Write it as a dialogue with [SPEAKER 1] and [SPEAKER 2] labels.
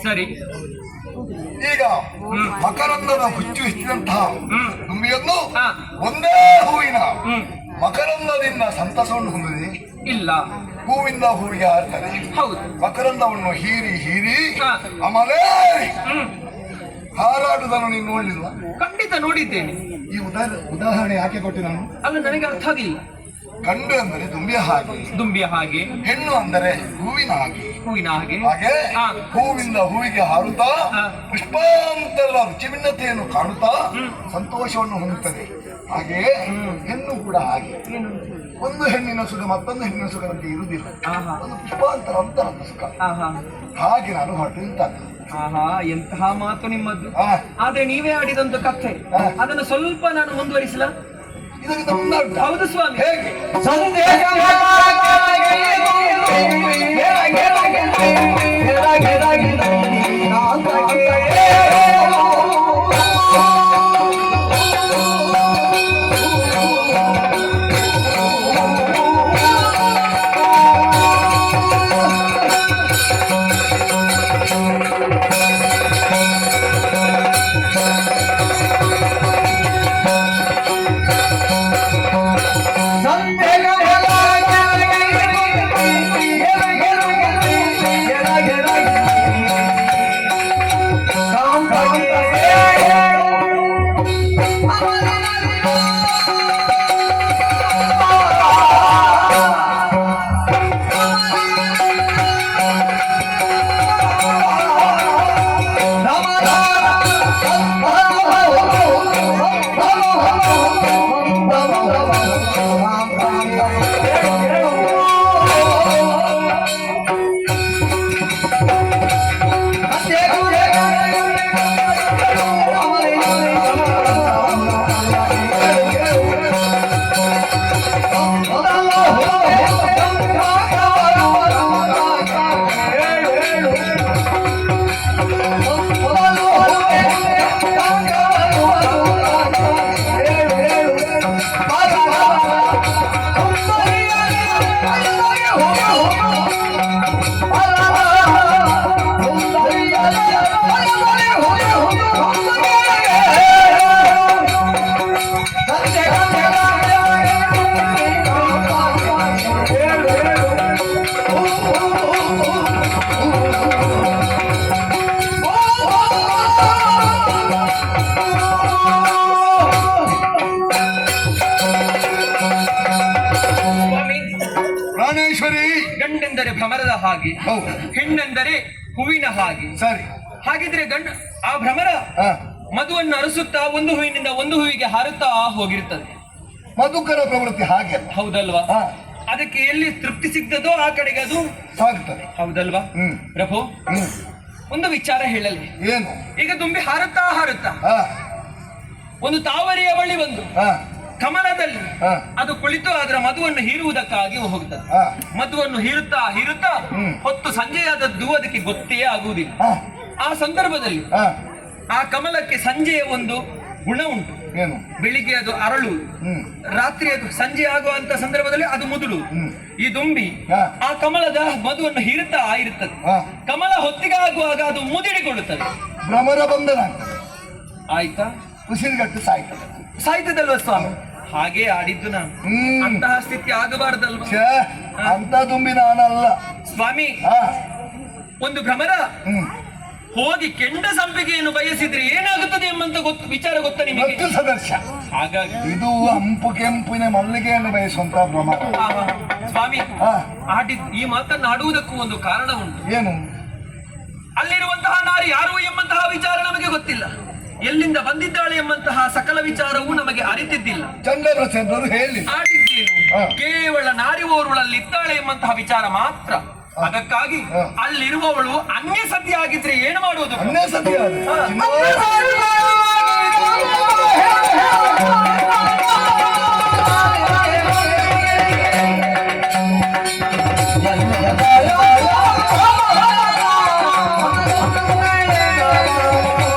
[SPEAKER 1] ಸರಿ.
[SPEAKER 2] ಈಗ ಮಕರಂದದ ಹುಚ್ಚು ಹೆಚ್ಚಿದಂತಹ ದುಂಬಿಯನ್ನು ಒಂದೇ ಹೂವಿನ ಮಕರಂದದಿಂದ ಸಂತಸವನ್ನು ಹೊಂದಿದೆ
[SPEAKER 1] ಇಲ್ಲ,
[SPEAKER 2] ಹೂವಿಂದ ಹೂವಿಗೆ ಹಾರ್ತಾರೆ.
[SPEAKER 1] ಹೌದು,
[SPEAKER 2] ಮಕರಂದವನ್ನು ಹೀರಿ ಹೀರಿ ಆಮೇಲೆ ಹಾರಾಡುವುದನ್ನು ನೀನು ನೋಡ್ಲಿಲ್ವಾ?
[SPEAKER 1] ಖಂಡಿತ ನೋಡಿದ್ದೇನೆ.
[SPEAKER 2] ಈ ಉದಾಹರಣೆ ಯಾಕೆ ಕೊಟ್ಟೆ ನಾನು?
[SPEAKER 1] ಅಲ್ಲ, ನನಗೆ ಅರ್ಥ ಆಗಿಲ್ಲ.
[SPEAKER 2] ಗಂಡು ಅಂದರೆ ದುಂಬಿಯ ಹಾಗೆ,
[SPEAKER 1] ದುಂಬಿಯ ಹಾಗೆ,
[SPEAKER 2] ಹೆಣ್ಣು ಅಂದರೆ ಹೂವಿನ ಹಾಗೆ.
[SPEAKER 1] ಹೂವಿನ ಹಾಗೆ
[SPEAKER 2] ಹಾಗೆ ಹೂವಿಂದ ಹೂವಿಗೆ ಹಾರುತ್ತಾ ಪುಷ್ಪಾಂತರದ ರುಚಿ ಭಿನ್ನತೆಯನ್ನು ಕಾಣುತ್ತಾ ಸಂತೋಷವನ್ನು ಹೊಂದುತ್ತದೆ. ಹಾಗೆಯೇ ಹೆಣ್ಣು ಕೂಡ ಹಾಗೆ. ಒಂದು ಹೆಣ್ಣಿನ ಸುಖ ಮತ್ತೊಂದು ಹೆಣ್ಣಿನ ಸುಖದಂತೆ ಇರುವುದಿಲ್ಲ, ಒಂದು ಪುಷ್ಪಾಂತರ ಅಂತರದ ಸುಖ. ಹಾಗೆ ನಾನು ಹೊರಟು ನಿಂತಾನೆ.
[SPEAKER 1] ಎಂತಹ ಮಾತು ನಿಮ್ಮದ್ದು. ಆದ್ರೆ ನೀವೇ ಆಡಿದಂತ ಕಥೆ, ಅದನ್ನು ಸ್ವಲ್ಪ ನಾನು ಮುಂದುವರಿಸಲ. ಹೌದು ಸ್ವಾಮಿ.
[SPEAKER 2] ಹೇಗೆ?
[SPEAKER 1] ಗಂಡೆಂದರೆ ಭ್ರಮರದ ಹಾಗೆ, ಹೆಣ್ಣೆಂದರೆ ಹೂವಿನ ಹಾಗೆ.
[SPEAKER 2] ಸರಿ.
[SPEAKER 1] ಹಾಗಿದ್ರೆ ಆ ಭ್ರಮರ ಮಧುವನ್ನು ಅರಸುತ್ತಾ ಒಂದು ಹೂವಿನಿಂದ ಒಂದು ಹೂವಿಗೆ ಹಾರುತ್ತಾ ಹೋಗಿರುತ್ತದೆ.
[SPEAKER 2] ಮಧುಕರ ಪ್ರವೃತ್ತಿ ಹಾಗೆ,
[SPEAKER 1] ಹೌದಲ್ವಾ? ಅದಕ್ಕೆ ಎಲ್ಲಿ ತೃಪ್ತಿ ಸಿಗ್ತದೋ ಆ ಕಡೆಗೆ ಅದು
[SPEAKER 2] ಸಾಗುತ್ತದೆ,
[SPEAKER 1] ಹೌದಲ್ವಾ? ಪ್ರಭು, ಒಂದು ವಿಚಾರ ಹೇಳಲಿ.
[SPEAKER 2] ಏನು?
[SPEAKER 1] ಈಗ ದುಂಬಿ ಹಾರುತ್ತಾ ಒಂದು ತಾವರೆಯ ಬಳಿ ಬಂದು ಕಮಲದಲ್ಲಿ ಅದು ಕುಳಿತು ಅದರ ಮಧುವನ್ನು ಹೀರುವುದಕ್ಕಾಗಿ ಹೋಗುತ್ತದೆ. ಮಧುವನ್ನು ಹೀರುತ್ತಾ ಹೀರುತ್ತಾ ಹೊತ್ತು ಸಂಜೆಯಾದದ್ದು ಅದಕ್ಕೆ ಗೊತ್ತೇ ಆಗುವುದಿಲ್ಲ. ಆ ಸಂದರ್ಭದಲ್ಲಿ ಆ ಕಮಲಕ್ಕೆ ಸಂಜೆಯ ಒಂದು ಗುಣ ಉಂಟು.
[SPEAKER 2] ಏನು?
[SPEAKER 1] ಬೆಳಿಗ್ಗೆ ಅದು ಅರಳುವುದು, ರಾತ್ರಿ ಅದು ಸಂಜೆ ಆಗುವಂತ ಸಂದರ್ಭದಲ್ಲಿ ಅದು ಮುದುಳು. ಈ ದುಂಬಿ ಆ ಕಮಲದ ಮಧುವನ್ನು ಹೀರುತ್ತಾ ಇರುತ್ತದೆ. ಕಮಲ ಹೊತ್ತಿಗೆ ಆಗುವಾಗ ಅದು ಮುದಿಡಿಕೊಳ್ಳುತ್ತದೆ,
[SPEAKER 2] ಭ್ರಮರ ಬಂಧನ
[SPEAKER 1] ಆಯ್ತಾ,
[SPEAKER 2] ಉಸಿರುಗಟ್ಟು ಸಾಯ್ತದೆ.
[SPEAKER 1] ಸಾಯ್ತದಲ್ವ ಸ್ವಾಮಿ? ಹಾಗೆ ಆಡಿದ್ದು ನಾನು. ಅಂತಹ ಸ್ಥಿತಿ ಆಗಬಾರ್ದಲ್ವ?
[SPEAKER 2] ಅಂತ ದುಂಬಿ ನಾನಲ್ಲ
[SPEAKER 1] ಸ್ವಾಮಿ. ಒಂದು ಭ್ರಮರ ಹೋಗಿ ಕೆಂಡ ಸಂಪಿಗೆಯನ್ನು ಬಯಸಿದ್ರೆ ಏನಾಗುತ್ತದೆ ಎಂಬಂತ ವಿಚಾರ ಗೊತ್ತಾ ನಿಮಗೆ?
[SPEAKER 2] ಸದರ್ಶ.
[SPEAKER 1] ಹಾಗಾಗಿ
[SPEAKER 2] ಇದು ಹಂಪು ಕೆಂಪಿನ ಮಲ್ಲಿಗೆಯನ್ನು ಬಯಸುವಂತ ಭ್ರಮರ.
[SPEAKER 1] ಸ್ವಾಮಿ, ಈ ಮಾತನ್ನು ಆಡುವುದಕ್ಕೂ ಒಂದು ಕಾರಣ ಉಂಟು.
[SPEAKER 2] ಏನು?
[SPEAKER 1] ಅಲ್ಲಿರುವಂತಹ ನಾರಿ ಯಾರು ಎಂಬಂತಹ ವಿಚಾರ ನಮಗೆ ಗೊತ್ತಿಲ್ಲ. ಎಲ್ಲಿಂದ ಬಂದಿದ್ದಾಳೆ ಎಂಬಂತಹ ಸಕಲ ವಿಚಾರವೂ ನಮಗೆ ಅರಿತಿದ್ದಿಲ್ಲ.
[SPEAKER 2] ಚಂದ್ರಪ್ರಸನ್ನರು ಹೇಳಿ
[SPEAKER 1] ಆಡಿದ್ದೇನು ಕೇವಲ ನಾರಿ ಓರ್ವಳಲ್ಲಿ ಇದ್ದಾಳೆ ಎಂಬಂತಹ ವಿಚಾರ ಮಾತ್ರ. ಅದಕ್ಕಾಗಿ ಅಲ್ಲಿರುವವಳು ಅನ್ಯ ಸತಿ ಆಗಿದ್ರೆ ಏನು ಮಾಡುವುದು?
[SPEAKER 2] ಅನ್ಯ ಸತಿ